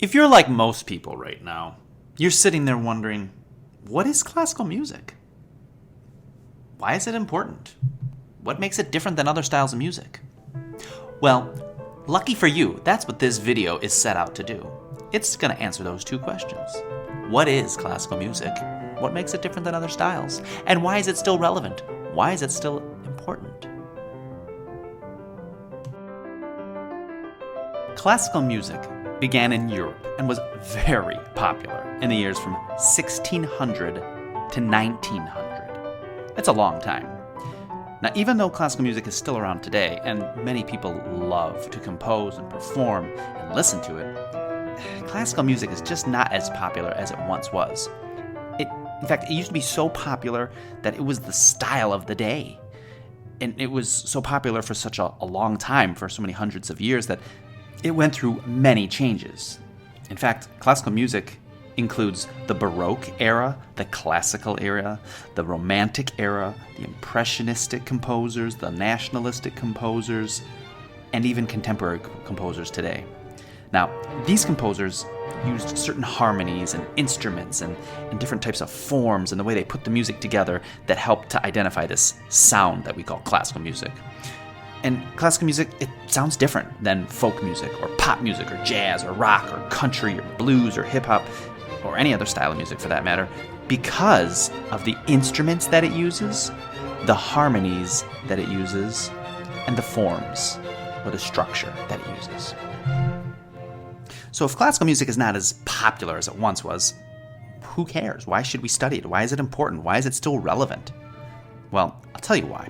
If you're like most people right now, you're sitting there wondering, what is classical music? Why is it important? What makes it different than other styles of music? Well, lucky for you, that's what this video is set out to do. It's going to answer those two questions. What is classical music? What makes it different than other styles? And why is it still relevant? Why is it still important? Classical music began in Europe and was very popular in the years from 1600 to 1900. That's a long time. Now, even though classical music is still around today, and many people love to compose and perform and listen to it, classical music is just not as popular as it once was. In fact, it used to be so popular that it was the style of the day. And it was so popular for such a long time, for so many hundreds of years, that it went through many changes. In fact, classical music includes the Baroque era, the Classical era, the Romantic era, the Impressionistic composers, the Nationalistic composers, and even contemporary composers today. Now, these composers used certain harmonies and instruments and different types of forms and the way they put the music together that helped to identify this sound that we call classical music. And classical music, it sounds different than folk music or pop music or jazz or rock or country or blues or hip-hop or any other style of music for that matter, because of the instruments that it uses, the harmonies that it uses, and the forms or the structure that it uses. So if classical music is not as popular as it once was, who cares? Why should we study it? Why is it important? Why is it still relevant? Well, I'll tell you why.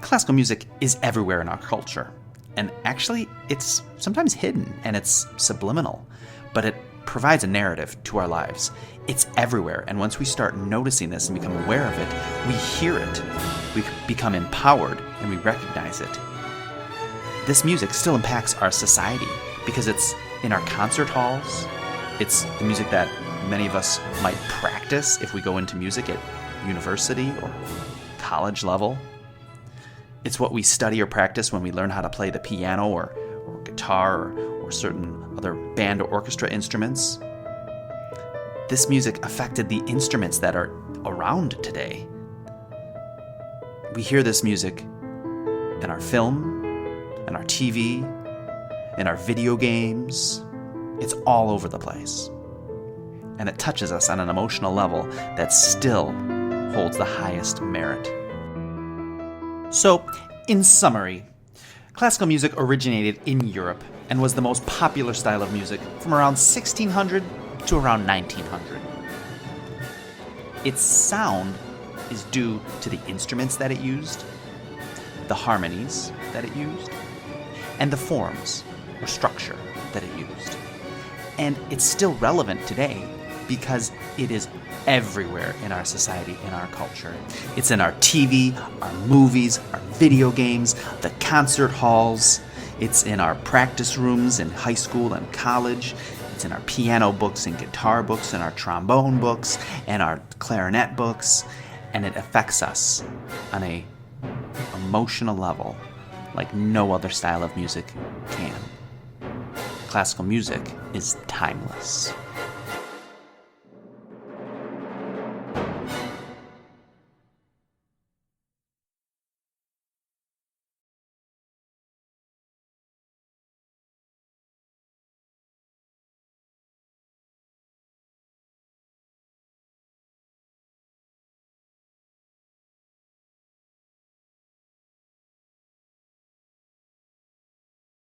Classical music is everywhere in our culture. And actually, it's sometimes hidden and it's subliminal, but it provides a narrative to our lives. It's everywhere, and once we start noticing this and become aware of it, we hear it, we become empowered, and we recognize it. This music still impacts our society because it's in our concert halls. It's the music that many of us might practice if we go into music at university or college level. It's what we study or practice when we learn how to play the piano or guitar or certain other band or orchestra instruments. This music affected the instruments that are around today. We hear this music in our film, in our TV, in our video games. It's all over the place. And it touches us on an emotional level that still holds the highest merit. So, in summary, classical music originated in Europe and was the most popular style of music from around 1600 to around 1900. Its sound is due to the instruments that it used, the harmonies that it used, and the forms or structure that it used. And it's still relevant today because it is everywhere in our society, in our culture. It's in our TV, our movies, our video games, the concert halls. It's in our practice rooms in high school and college. It's in our piano books and guitar books and our trombone books and our clarinet books. And it affects us on a emotional level like no other style of music can. Classical music is timeless.